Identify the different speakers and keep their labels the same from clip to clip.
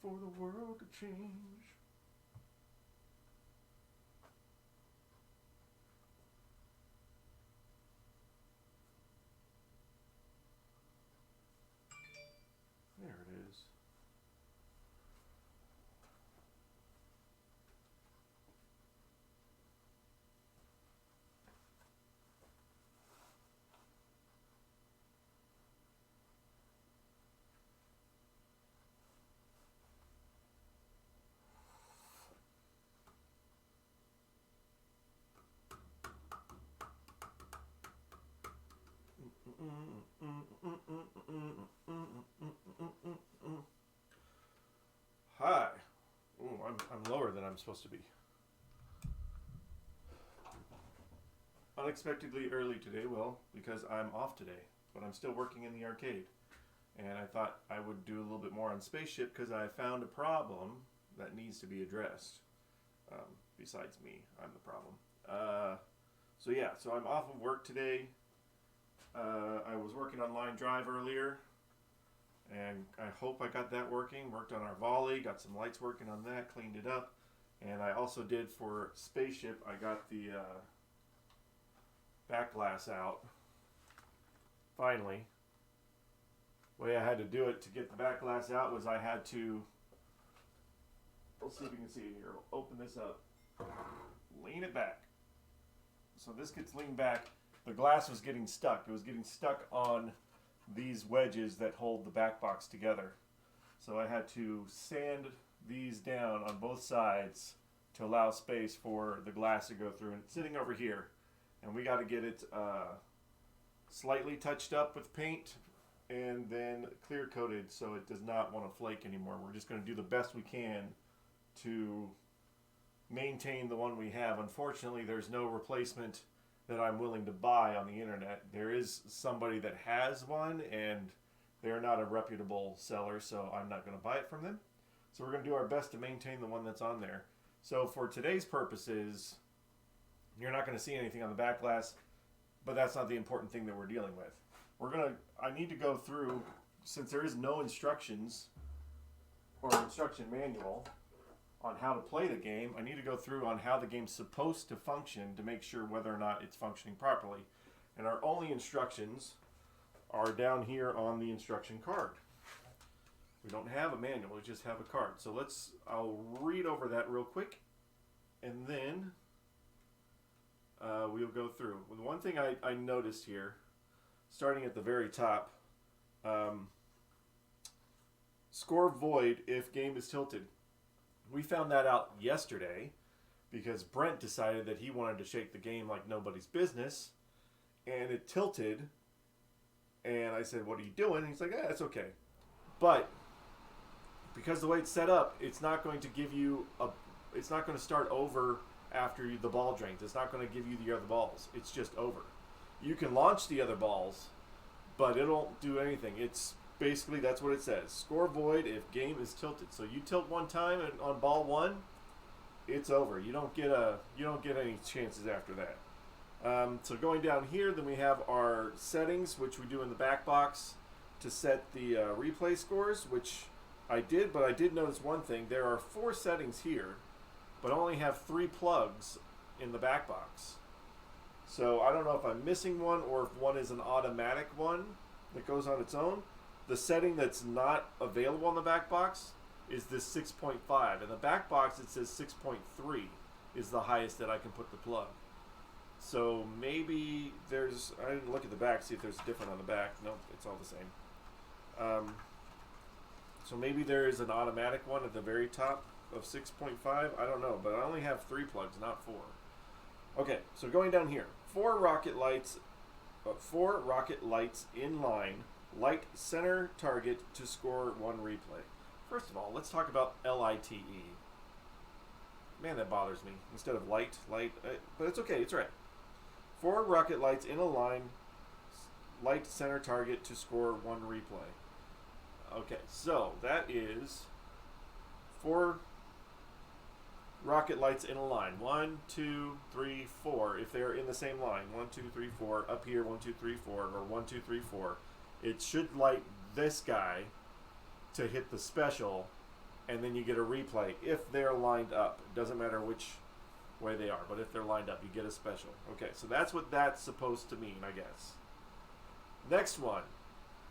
Speaker 1: for the world to change. There it is. Hi. Ooh, I'm lower than I'm supposed to be. Unexpectedly early today, well, because I'm off today, but I'm still working in the arcade. And I thought I would do a little bit more on Spaceship because I found a problem that needs to be addressed. Besides me, I'm the problem. So I'm off of work today. I was working on Line Drive earlier, and I hope I got that working. Worked on our volley, got some lights working on that, cleaned it up. And I also did for Spaceship, I got the back glass out. Finally. The way I had to do it to get the back glass out was I had to, let's see if you can see it here. I'll open this up, lean it back. So this gets leaned back. The glass was getting stuck. It was getting stuck on these wedges that hold the back box together. So I had to sand these down on both sides to allow space for the glass to go through. And it's sitting over here. And we got to get it slightly touched up with paint and then clear coated so it does not want to flake anymore. We're just going to do the best we can to maintain the one we have. Unfortunately, there's no replacement that I'm willing to buy on the internet. There is somebody that has one, and they're not a reputable seller, so I'm not going to buy it from them. So we're going to do our best to maintain the one that's on there. So for today's purposes, you're not going to see anything on the back glass, but that's not the important thing that we're dealing with. I need to go through, since there is no instructions or instruction manual on how to play the game, I need to go through on how the game's supposed to function to make sure whether or not it's functioning properly. And our only instructions are down here on the instruction card. We don't have a manual, we just have a card. So I'll read over that real quick, and then we'll go through. The one thing I noticed here, starting at the very top, score void if game is tilted. We found that out yesterday because Brent decided that he wanted to shake the game like nobody's business, and it tilted. And I said, "What are you doing?" And he's like, "It's okay." But because the way it's set up, it's not going to give you it's not going to start over after the ball drains. It's not going to give you the other balls. It's just over. You can launch the other balls, but it won't do anything. It's basically, that's what it says. Score void if game is tilted. So you tilt one time and on ball one, it's over. You don't get any chances after that. So going down here, then we have our settings, which we do in the back box to set the replay scores, which I did, but I did notice one thing. There are 4 settings here, but I only have 3 plugs in the back box. So I don't know if I'm missing one or if one is an automatic one that goes on its own. The setting that's not available on the back box is this 6.5. In the back box it says 6.3 is the highest that I can put the plug. So maybe I didn't look at the back, see if there's different on the back. Nope, it's all the same. So maybe there is an automatic one at the very top of 6.5. I don't know, but I only have 3 plugs, not 4. Okay, so going down here, 4 rocket lights in line, light center target to score 1 replay. First of all, let's talk about LITE. Man, that bothers me. Instead of light, but it's okay, it's right. 4 rocket lights in a line, light center target to score 1 replay. Okay, so that is 4 rocket lights in a line. 1, 2, 3, 4. If they're in the same line, 1, 2, 3, 4. Up here, 1, 2, 3, 4, or 1, 2, 3, 4. It should light this guy to hit the special and then you get a replay if they're lined up. It doesn't matter which way they are, but if they're lined up, you get a special. Okay, so that's what that's supposed to mean, I guess. Next one.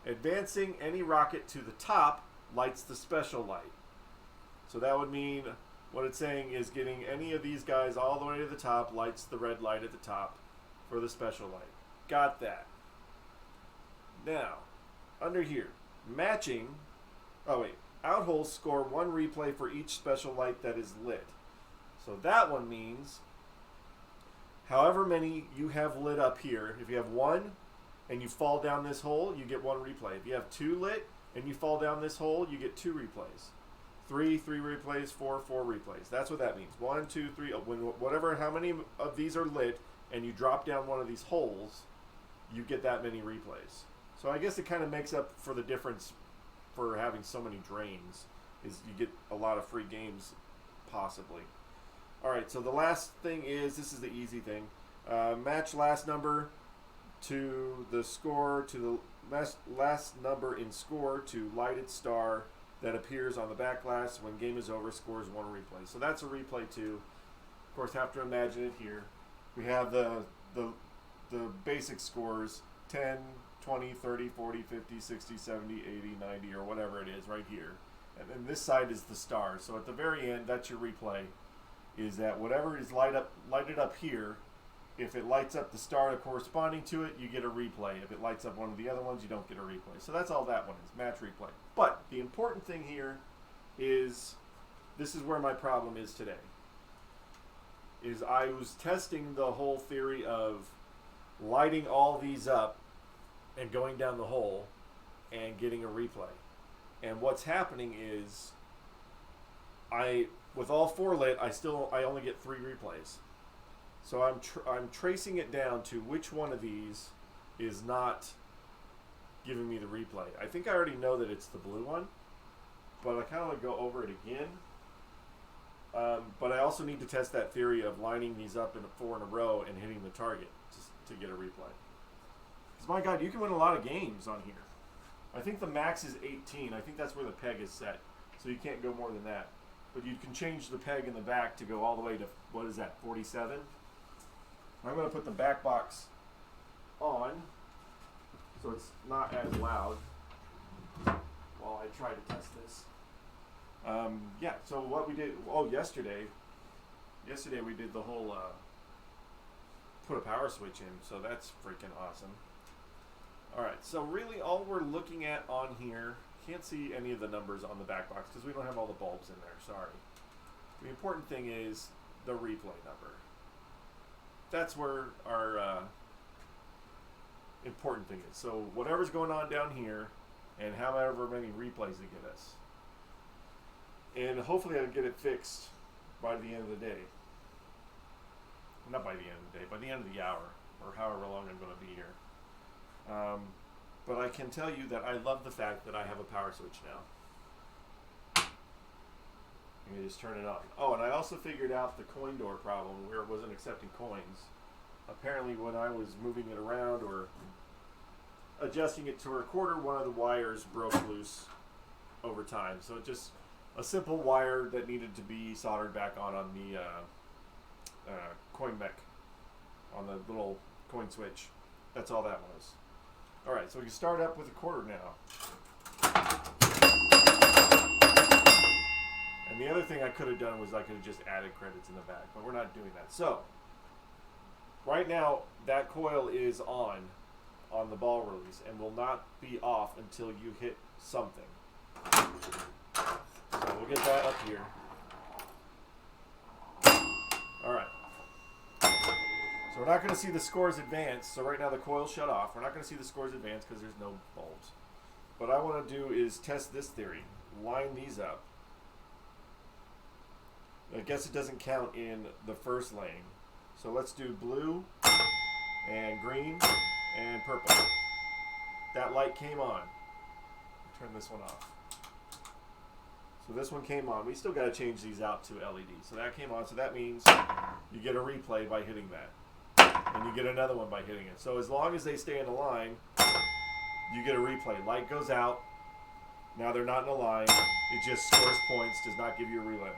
Speaker 1: Advancing any rocket to the top lights the special light. So that would mean what it's saying is getting any of these guys all the way to the top lights the red light at the top for the special light. Got that. Now, under here, matching. Oh wait, outholes score 1 replay for each special light that is lit. So that one means however many you have lit up here, if you have 1 and you fall down this hole, you get 1 replay. If you have 2 lit and you fall down this hole, you get 2 replays. 3 replays, 4 replays. That's what that means. 1, 2, 3, whatever, how many of these are lit and you drop down one of these holes, you get that many replays. So I guess it kind of makes up for the difference for having so many drains, is you get a lot of free games, possibly. Alright, so the last thing is, this is the easy thing, match last number to the score, to the last number in score to lighted star that appears on the back glass when game is over, scores 1 replay. So that's a replay too. Of course, have to imagine it here. We have the basic scores, 10, 20, 30, 40, 50, 60, 70, 80, 90, or whatever it is right here. And then this side is the star. So at the very end, that's your replay, is that whatever is lighted up here, if it lights up the star corresponding to it, you get a replay. If it lights up one of the other ones, you don't get a replay. So that's all that one is, match replay. But the important thing here is, this is where my problem is today, is I was testing the whole theory of lighting all these up and going down the hole and getting a replay. And what's happening is, with all 4 lit, I only get 3 replays. So I'm tracing it down to which one of these is not giving me the replay. I think I already know that it's the blue one, but I kind of want to go over it again. But I also need to test that theory of lining these up in 4 in a row and hitting the target to get a replay. Because my God, you can win a lot of games on here. I think the max is 18. I think that's where the peg is set. So you can't go more than that. But you can change the peg in the back to go all the way to, what is that, 47? I'm going to put the back box on so it's not as loud while I try to test this. Yeah, so what we did, yesterday we did the whole put a power switch in, so that's freaking awesome. Alright, so really all we're looking at on here, can't see any of the numbers on the back box because we don't have all the bulbs in there, sorry. The important thing is the replay number. That's where our important thing is. So whatever's going on down here and however many replays they get us. And hopefully I'll get it fixed by the end of the day. Not by the end of the day, by the end of the hour, or however long I'm going to be here. But I can tell you that I love the fact that I have a power switch now. Let me just turn it on. Oh, and I also figured out the coin door problem where it wasn't accepting coins. Apparently when I was moving it around or adjusting it to a recorder, one of the wires broke loose over time. So it just, a simple wire that needed to be soldered back on the coin mech, on the little coin switch. That's all that was. Alright, so we can start up with a quarter now. And the other thing I could have done was I could have just added credits in the back, but we're not doing that. So, right now, that coil is on the ball release and will not be off until you hit something. So we'll get that up here. Alright. So we're not going to see the scores advance. So right now the coil's shut off. We're not going to see the scores advance because there's no bulbs. What I want to do is test this theory. Line these up. I guess it doesn't count in the first lane. So let's do blue and green and purple. That light came on. Turn this one off. So this one came on. We still got to change these out to LED. So that came on. So that means you get a replay by hitting that. And you get another one by hitting it. So as long as they stay in a line, you get a replay. Light goes out. Now they're not in a line. It just scores points, does not give you a relay.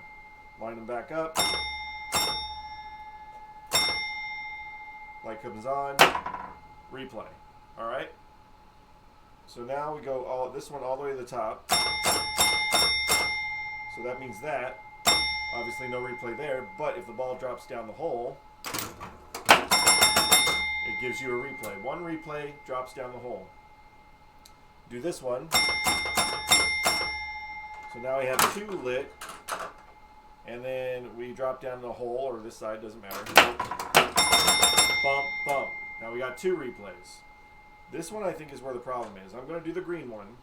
Speaker 1: Line them back up. Light comes on. Replay. All right. So now we go this one all the way to the top. So that means that. Obviously no replay there, but if the ball drops down the hole, it gives you a replay. One replay drops down the hole. Do this one. So now we have 2 lit, and then we drop down the hole, or this side, doesn't matter. Bump, bump. Now we got 2 replays. This one I think is where the problem is. I'm going to do the green one,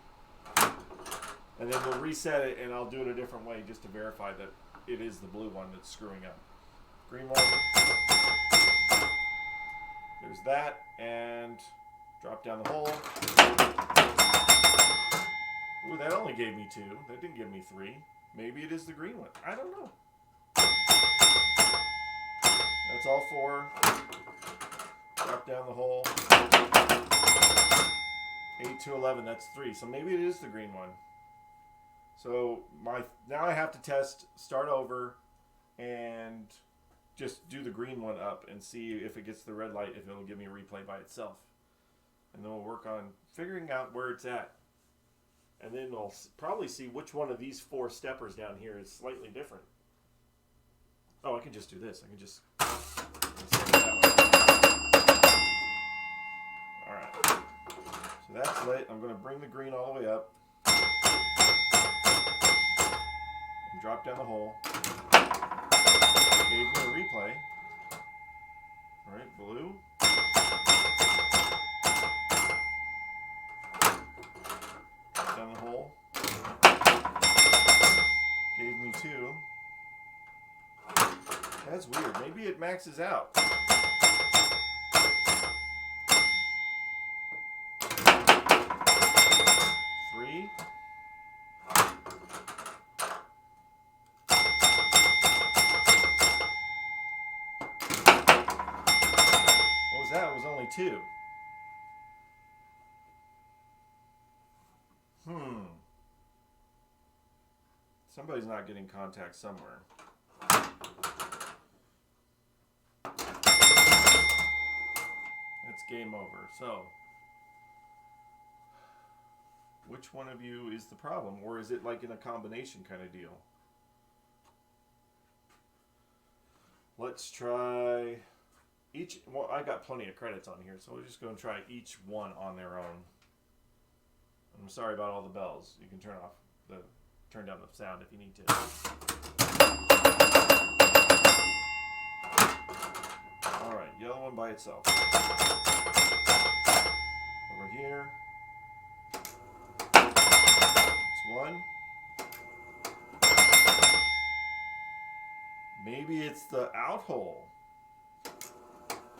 Speaker 1: and then we'll reset it, and I'll do it a different way just to verify that it is the blue one that's screwing up. Green one. There's that, and drop down the hole. Ooh, that only gave me 2. That didn't give me 3. Maybe it is the green one. I don't know. That's all 4. Drop down the hole. 8 to 11, that's 3. So maybe it is the green one. So now I have to test, start over, and just do the green one up and see if it gets the red light, if it'll give me a replay by itself. And then we'll work on figuring out where it's at. And then we'll probably see which one of these 4 steppers down here is slightly different. Oh, I can just do this. I can just set it that way. All right. So that's lit. I'm going to bring the green all the way up. And drop down the hole. Gave me a replay. All right, blue. Down the hole. Gave me 2. That's weird. Maybe it maxes out. 3. What was that? It was only 2. Somebody's not getting contact somewhere. That's game over. So, which one of you is the problem? Or is it like in a combination kind of deal? Let's try each. Well, I got plenty of credits on here, so we're just going to try each one on their own. I'm sorry about all the bells. You can turn down the sound if you need to. All right, yellow one by itself. Over here. It's 1. Maybe it's the out hole.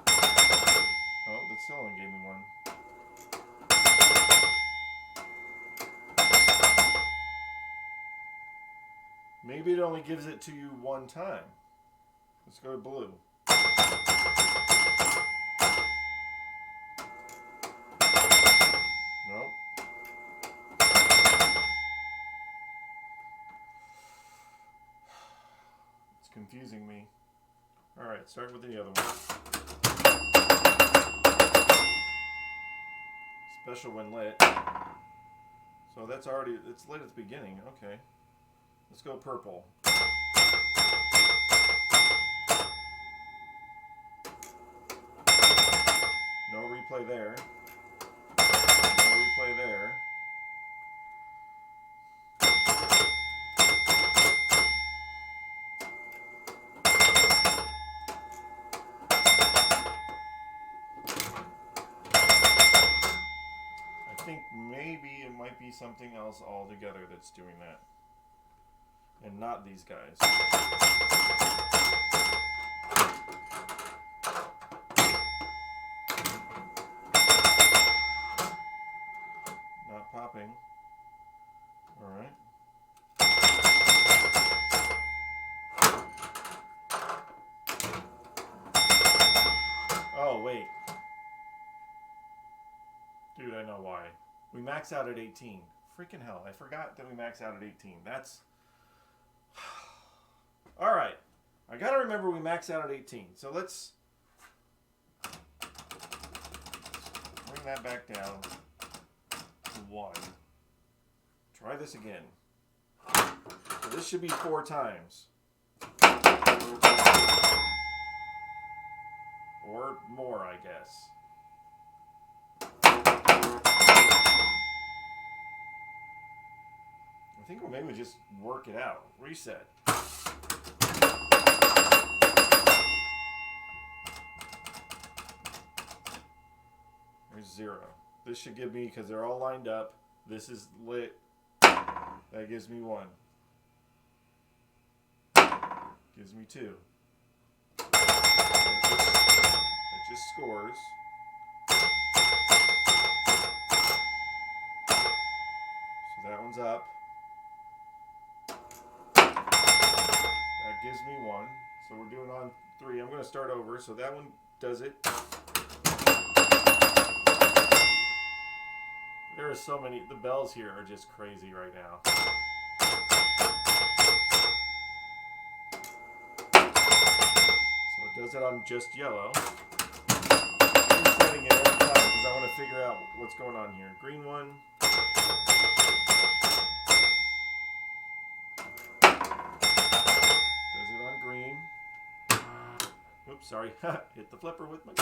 Speaker 1: Oh, that still only gave me 1. Maybe it only gives it to you 1 time. Let's go to blue. Nope. It's confusing me. Alright, start with the other one. Special when lit. So it's lit at the beginning. Okay. Let's go purple. No replay there. No replay there. I think maybe it might be something else altogether that's doing that. And not these guys. Not popping. Alright. Oh, wait. Dude, I know why. We max out at 18. Freaking hell. I forgot that we max out at 18. That's... All right. I got to remember we max out at 18. So let's bring that back down to 1. Try this again. So this should be 4 times. Or more, I guess. I think we'll maybe just work it out. Reset. There's 0. This should give me, because they're all lined up, this is lit. That gives me 1. Gives me 2. It just scores. So that one's up. That gives me 1. So we're doing on 3. I'm going to start over. So that one does it. There are so many. The bells here are just crazy right now. So it does it on just yellow. I'm setting it every time because I want to figure out what's going on here. Green one. Does it on green. Oops, sorry. Hit the flipper with my...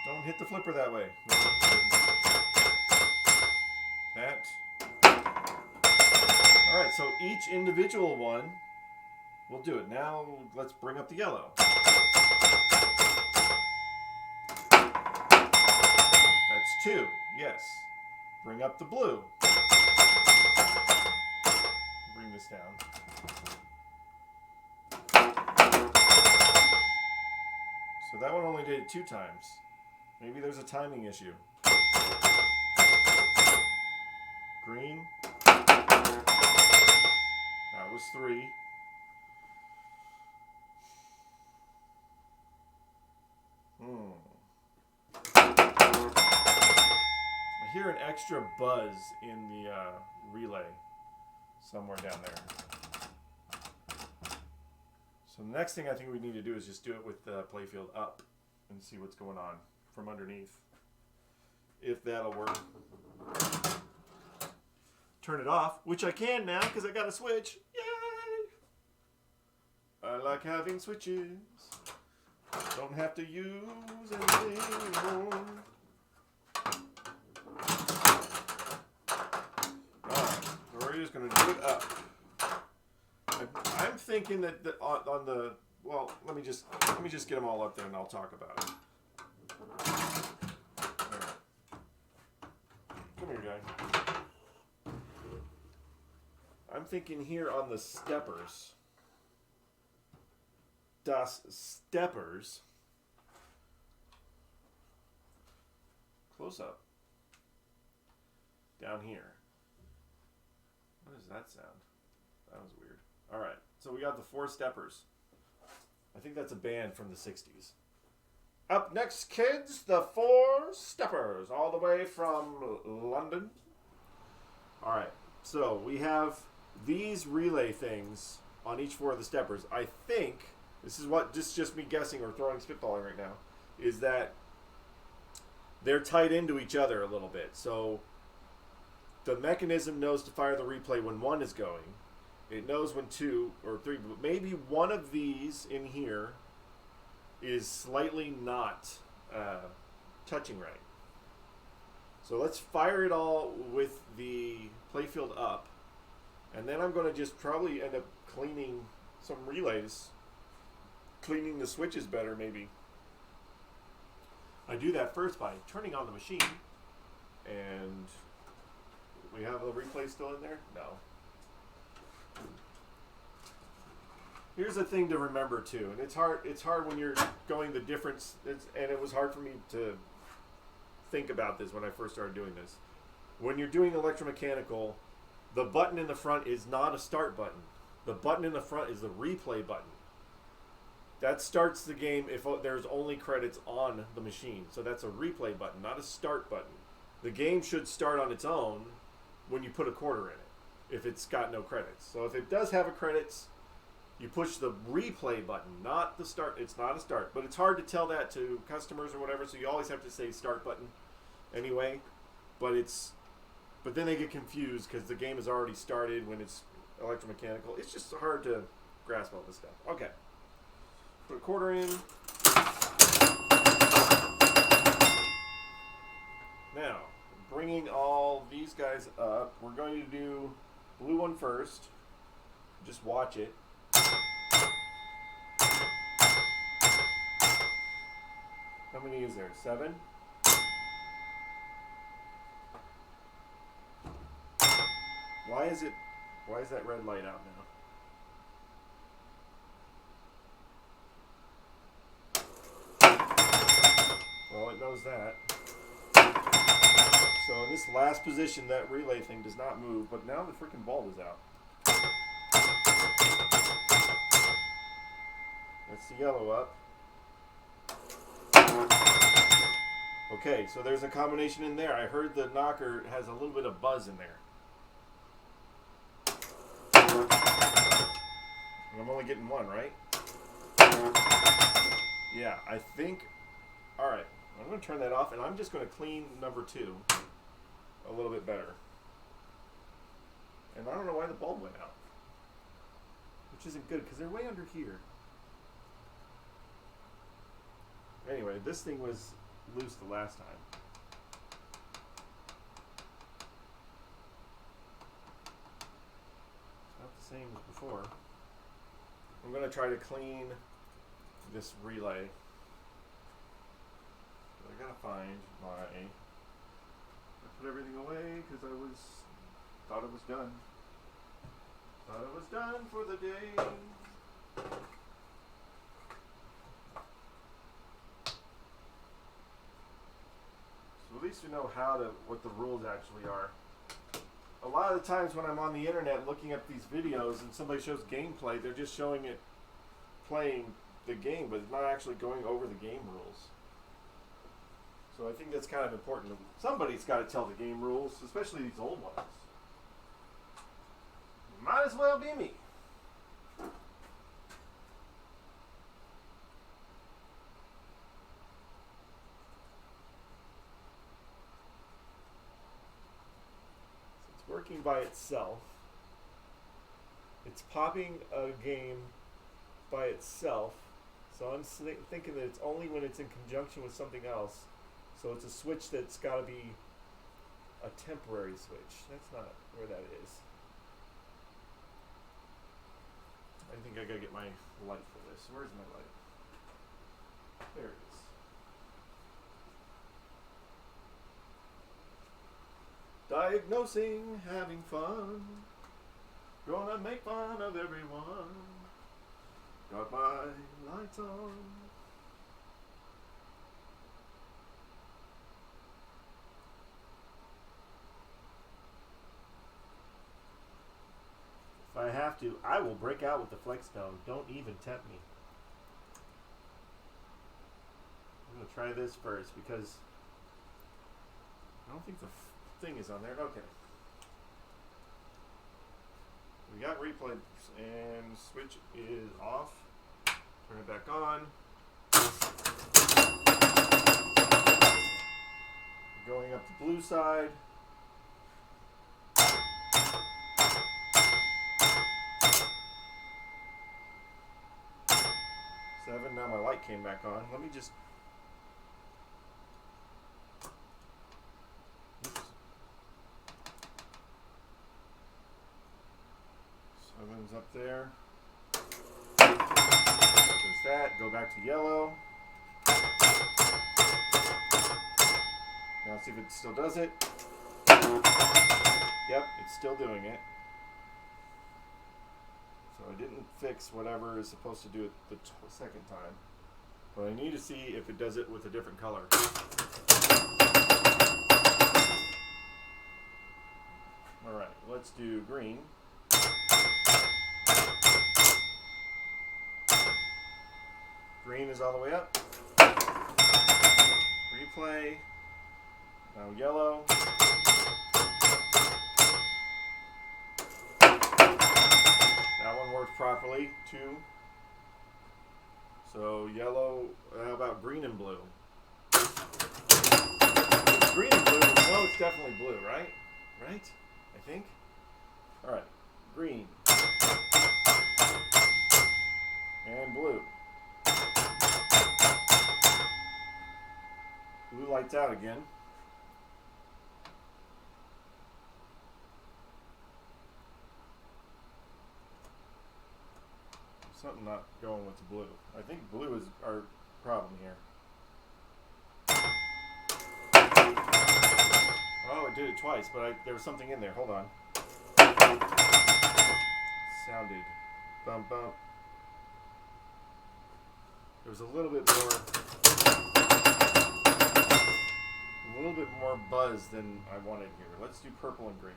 Speaker 1: Don't hit the flipper that way. That. All right, so each individual one will do it. Now let's bring up the yellow. That's 2, yes. Bring up the blue. Bring this down. So that one only did it 2 times. Maybe there's a timing issue. Green. That was 3. I hear an extra buzz in the relay somewhere down there. So the next thing I think we need to do is just do it with the playfield up and see what's going on from underneath. If that'll work. Turn it off, which I can now because I got a switch. Yay! I like having switches. Don't have to use anything anymore. Alright, so we're just going to do it up. I'm thinking that on the... Well, let me just get them all up there and I'll talk about it. Right. Come here, guy. I'm thinking here on the steppers. Das Steppers. Close up. Down here. What does that sound? That was weird. Alright, so we got the 4 steppers. I think that's a band from the 60s. Up next, kids, the 4 steppers, all the way from London. Alright, so we have these relay things on each 4 of the steppers. I think, this is just me guessing or throwing spitballing right now, is that they're tied into each other a little bit. So the mechanism knows to fire the replay when 1 is going. It knows when 2 or 3, but maybe one of these in here is slightly not touching right. So let's fire it all with the playfield up. And then I'm going to just probably end up cleaning some relays. Cleaning the switches better, maybe. I do that first by turning on the machine. And we have the replay still in there? No. Here's a thing to remember too, and it's hard when you're going the difference, and it was hard for me to think about this when I first started doing this. When you're doing electromechanical, the button in the front is not a start button. The button in the front is the replay button. That starts the game if there's only credits on the machine. So that's a replay button, not a start button. the game should start on its own when you put a quarter in it, if it's got no credits. So if it does have a credits, you push the replay button, not the start. It's not a start, but it's hard to tell that to customers or whatever, so you always have to say start button anyway. But then they get confused because the game has already started when it's electromechanical. It's just hard to grasp all this stuff. Okay. Put a quarter in. Now, bringing all these guys up, we're going to do blue one first. Just watch it. How many is there? 7? Why is that red light out now? Well, it knows that. So in this last position, that relay thing does not move, but now the freaking bulb is out. That's the yellow up. Okay, so there's a combination in there. I heard the knocker has a little bit of buzz in there. And I'm only getting one, right? Yeah, I think... Alright, I'm going to turn that off, and I'm just going to clean number 2 a little bit better. And I don't know why the bulb went out. Which isn't good, because they're way under here. Anyway, this thing was loose the last time. It's not the same as before. I'm going to try to clean this relay. But I gotta find my... I put everything away because thought it was done. Thought it was done for the day. So at least we know what the rules actually are. A lot of the times when I'm on the internet looking at these videos and somebody shows gameplay, they're just showing it playing the game, but it's not actually going over the game rules. So I think that's kind of important. Somebody's got to tell the game rules, especially these old ones. Might as well be me. Working by itself. It's popping a game by itself. So I'm thinking that it's only when it's in conjunction with something else. So it's a switch that's got to be a temporary switch. That's not where that is. I think I gotta get my light for this. Where's my light? There it is. Diagnosing, having fun. Gonna make fun of everyone. Got my lights on. If I have to, I will break out with the flex stone. Don't even tempt me. I'm gonna try this first because I don't think the thing is on there. Okay. We got replay and switch is off. Turn it back on. Going up the blue side. Seven. Now my light came back on. Let me just... Oops. 7's up there. There's that. Go back to yellow. Now see if it still does it. Yep, it's still doing it. So I didn't fix whatever is supposed to do it the second time. But I need to see if it does it with a different color. Alright, let's do green. Green is all the way up. Replay. Now yellow. That one worked properly, 2. So yellow, how about green and blue? It's green and blue, no, it's definitely blue, right? Right? I think. Alright, green. And blue. Blue lights out again. Something not going with the blue. I think blue is our problem here. Oh, it did it twice, but there was something in there. Hold on. Sounded. Bump, bump. There was a little bit more buzz than I wanted here. Let's do purple and green.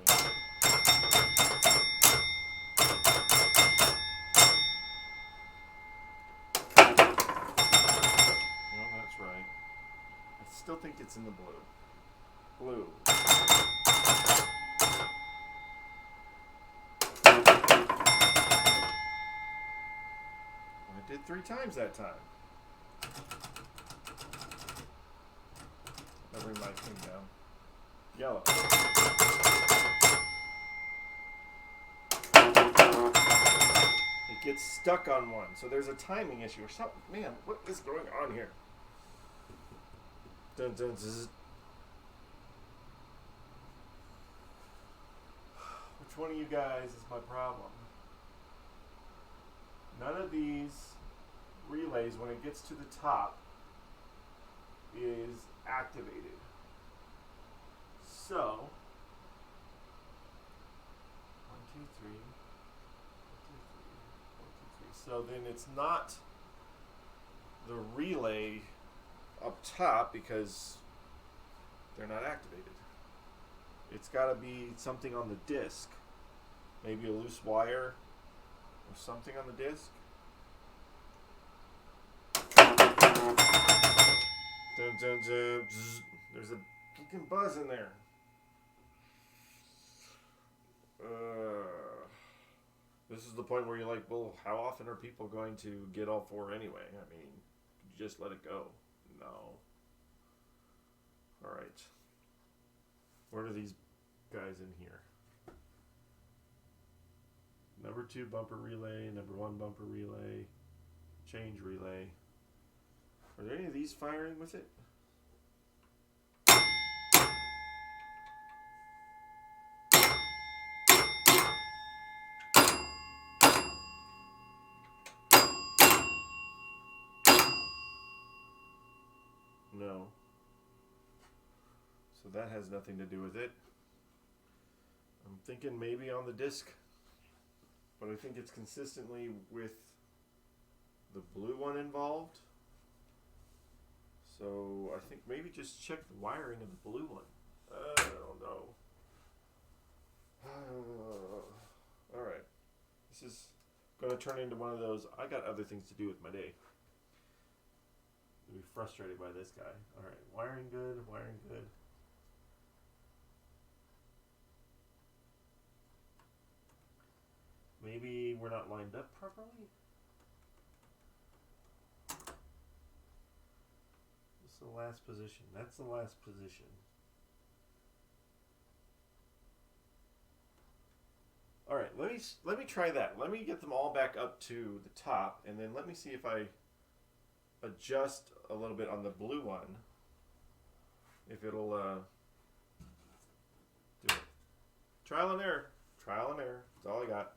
Speaker 1: No, that's right. I still think it's in the blue. Blue. I did 3 times that time. I'll bring my thing down. Yellow. It gets stuck on one, so there's a timing issue or something. Man, what is going on here? Dun, dun, zzz. Which one of you guys is my problem? None of these relays, when it gets to the top, is activated. So, 1, 2, 3, 1, 2, 3, 1, 2, 3. So then it's not the relay up top because they're not activated. It's got to be something on the disk. Maybe a loose wire or something on the disk. Dun, dun, dun, zzz. There's a fucking buzz in there. This is the point where you're like, well, how often are people going to get all 4 anyway? I mean, you just let it go. No. Alright. What are these guys in here? Number 2 bumper relay, number 1 bumper relay, change relay. Are there any of these firing with it? No. So that has nothing to do with it. I'm thinking maybe on the disc, but I think it's consistently with the blue one involved. So I think maybe just check the wiring of the blue one. I don't know. Alright. This is going to turn into one of those, I got other things to do with my day. I'll be frustrated by this guy. Alright, wiring good, wiring good. Maybe we're not lined up properly? This is the last position. That's the last position. Alright, let me try that. Let me get them all back up to the top, and then let me see if I adjust a little bit on the blue one. If it'll do it. Trial and error. Trial and error. That's all I got.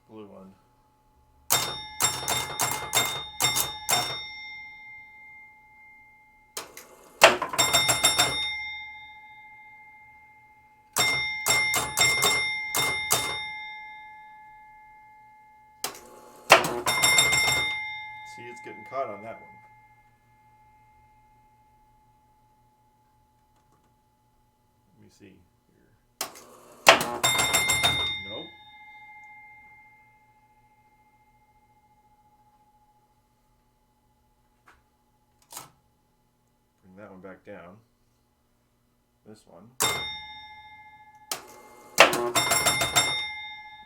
Speaker 1: Blue one. See, it's getting caught on that one. Let me see here. Nope. Bring that one back down. This one.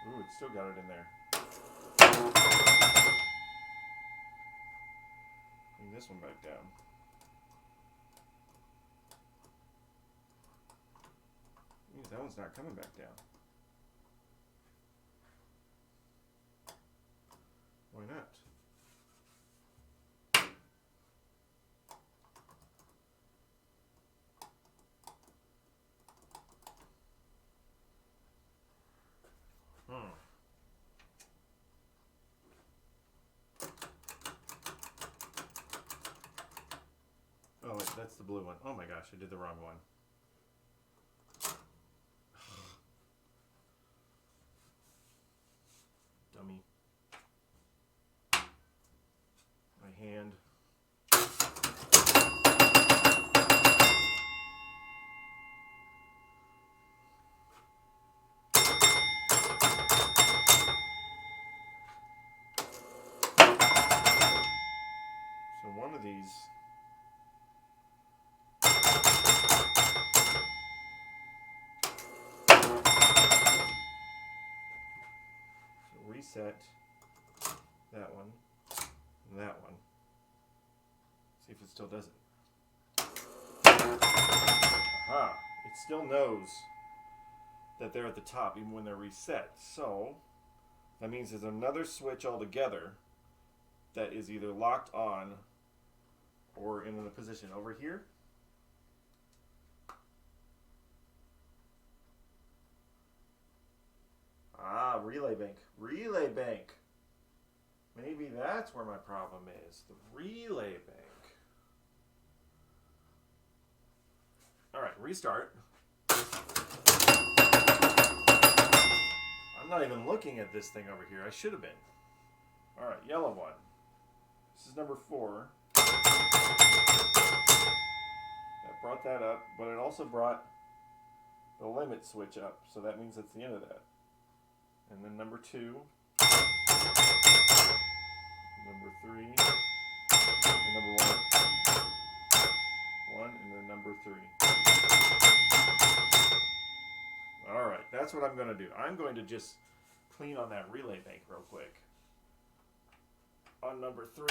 Speaker 1: Ooh, it's still got it in there. Bring this one back down. Ooh, that one's not coming back down. Why not? Oh wait, that's the blue one. Oh my gosh, I did the wrong one. Dummy. My hand. So one of these reset that one and that one. See if it still does it. Aha! It still knows that they're at the top even when they're reset. So that means there's another switch altogether that is either locked on or in a position over here. Ah, relay bank. Relay bank. Maybe that's where my problem is. The relay bank. All right, restart. I'm not even looking at this thing over here. I should have been. All right, yellow one. This is number 4. That brought that up, but it also brought the limit switch up, so that means that's the end of that. And then number 2, number 3, and number 1, and then number 3. All right, that's what I'm going to do. I'm going to just clean on that relay bank real quick. On number 3.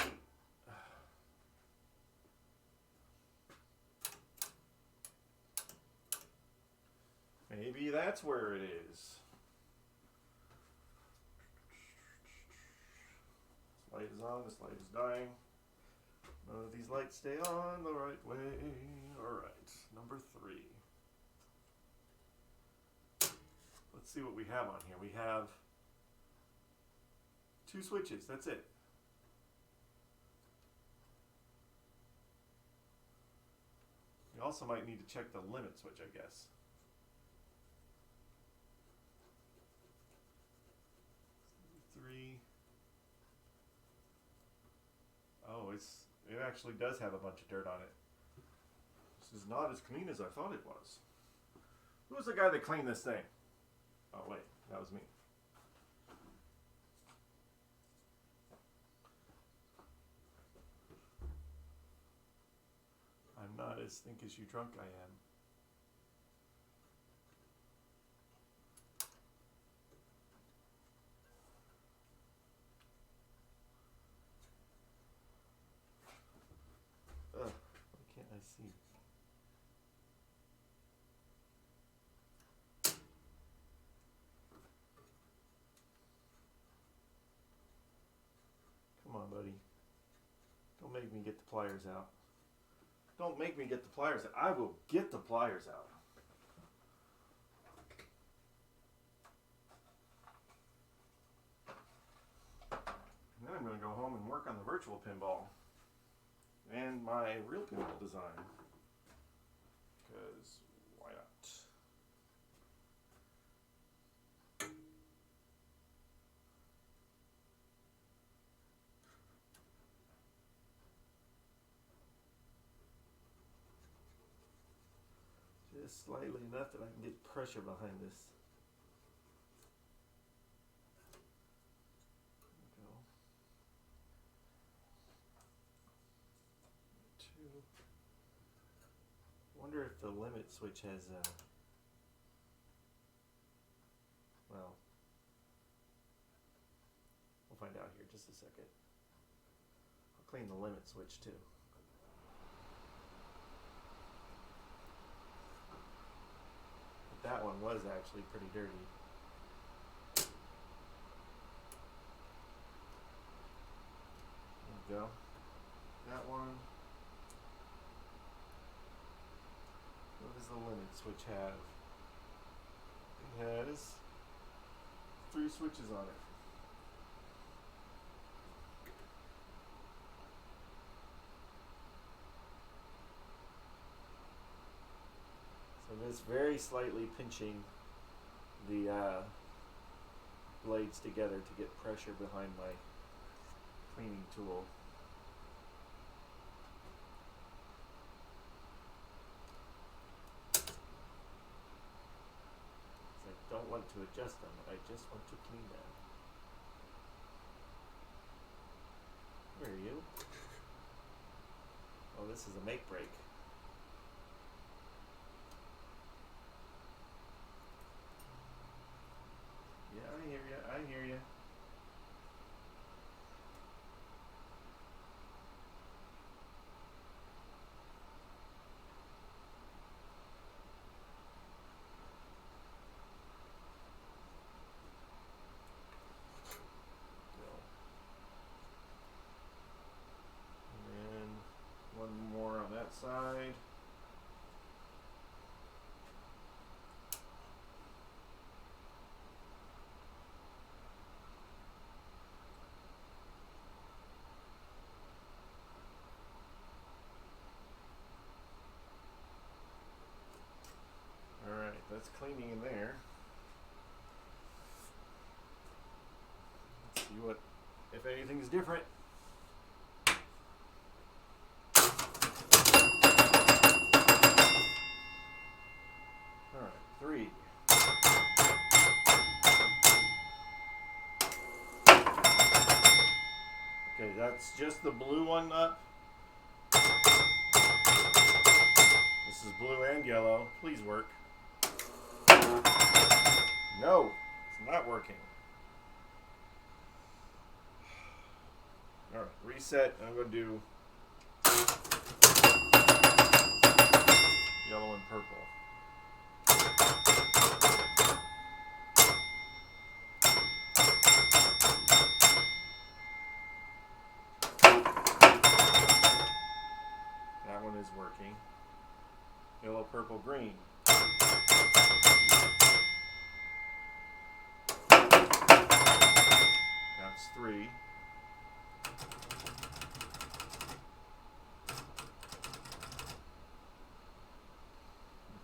Speaker 1: Maybe that's where it is. This light is on, this light is dying. None of these lights stay on the right way. Alright, number 3. Let's see what we have on here. We have 2 switches, that's it. We also might need to check the limit switch, I guess. Oh, it actually does have a bunch of dirt on it. This is not as clean as I thought it was. Who was the guy that cleaned this thing? Oh wait, that was me. I'm not as think as you drunk I am. Ugh, why can't I see? Come on, buddy. Don't make me get the pliers out. Don't make me get the pliers out. I will get the pliers out. And then I'm going to go home and work on the virtual pinball and my real pinball design. Because why not? Just slightly enough that I can get pressure behind this. There we go. 2. the limit switch has, well, we'll find out here in just a second. I'll clean the limit switch too. But that one was actually pretty dirty. There we go. That one. What does the limit switch have? It has 3 switches on it. So this very slightly pinching the blades together to get pressure behind my cleaning tool. I don't want to adjust them, I just want to clean them. Where are you? Oh, this is a make break. Yeah, I hear you, I hear you. One more on that side. Alright, that's cleaning in there. Let's see what, if anything's different. Alright, 3. Okay, that's just the blue one up. This is blue and yellow. Please work. No, it's not working. Alright, reset. I'm going to do yellow and purple. That one is working. Yellow, purple, green. That's 3.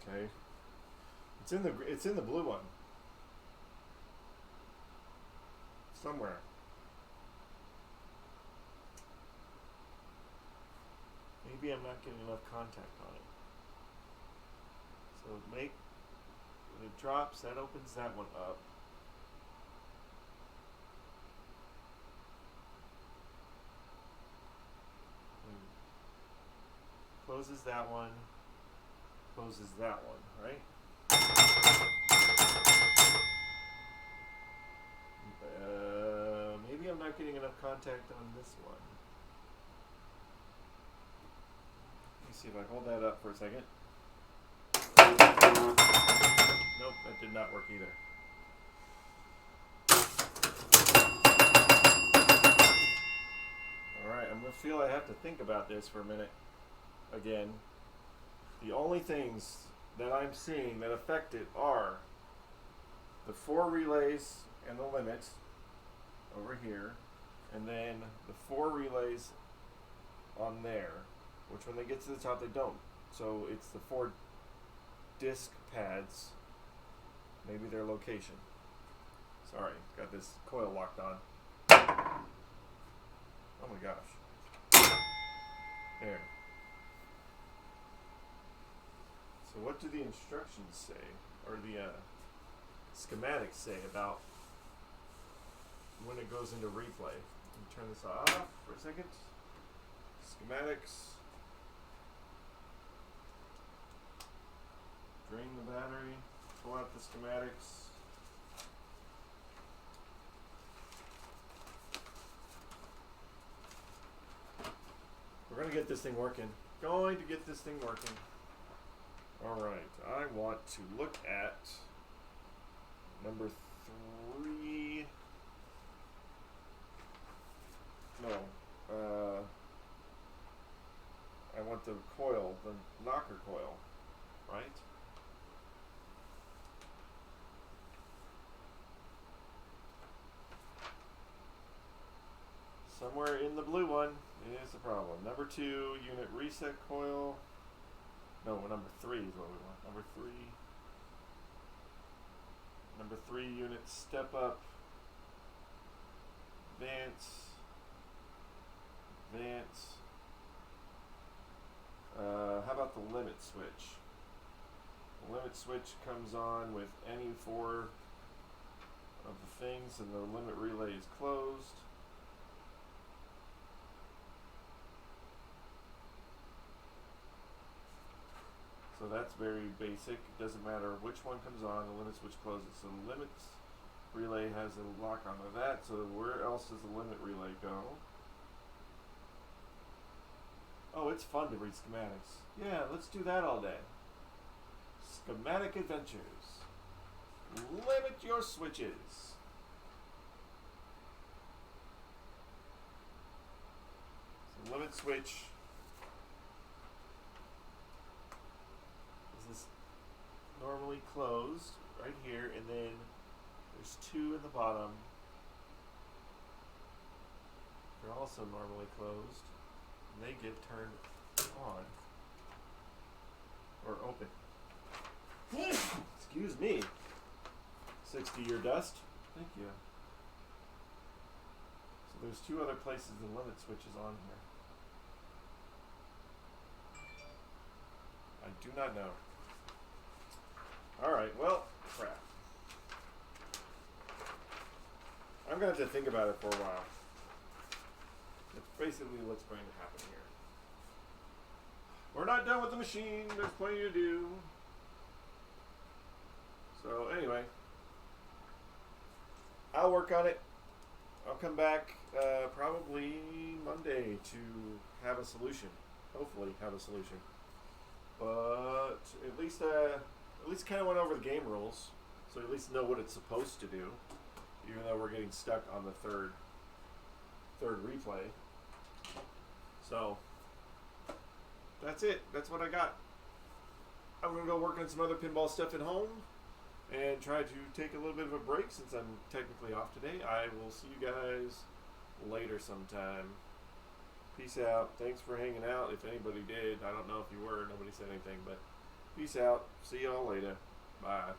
Speaker 1: Okay. It's in the blue one. Somewhere. Maybe I'm not getting enough contact on it. So when it drops, that opens that one up. Closes that one. Closes that one, right? Maybe I'm not getting enough contact on this one. Let me see if I hold that up for a second. Nope, that did not work either. Alright, I'm going to feel I have to think about this for a minute. Again, the only things that I'm seeing that affect it are the 4 relays and the limit over here, and then the 4 relays on there, which when they get to the top they don't. So it's the 4 disc pads, maybe their location. Sorry, got this coil locked on. Oh my gosh. There. So what do the instructions say, or the schematics say about when it goes into replay? Let me turn this off for a second. Schematics. Drain the battery. Pull out the schematics. We're going to get this thing working. Going to get this thing working. Alright, I want to look at number 3. No. I want the coil, the knocker coil, right? Somewhere in the blue one is the problem. Number 2, unit reset coil. No, number 3 is what we want. Number 3. Number 3, unit step up. Advance. Advance. How about the limit switch? The limit switch comes on with any 4 of the things, and the limit relay is closed. So that's very basic. It doesn't matter which one comes on, the limit switch closes. So the limit relay has a lock onto that. So where else does the limit relay go? Oh, it's fun to read schematics. Yeah, let's do that all day. Schematic adventures. Limit your switches. So limit switch is this normally closed right here, and then there's 2 in the bottom. They're also normally closed. And they get turned on or open. Excuse me. 60-year dust. Thank you. So there's 2 other places the limit switch is on here. I do not know. Alright, well, crap. I'm going to have to think about it for a while. That's basically what's going to happen here. We're not done with the machine. There's plenty to do. So anyway, I'll work on it. I'll come back probably Monday to have a solution. Hopefully have a solution. But at least kind of went over the game rules, so at least know what it's supposed to do. Even though we're getting stuck on the third replay. So that's it. That's what I got. I'm going to go work on some other pinball stuff at home and try to take a little bit of a break since I'm technically off today. I will see you guys later sometime. Peace out. Thanks for hanging out. If anybody did, I don't know if you were. Nobody said anything, but peace out. See y'all later. Bye.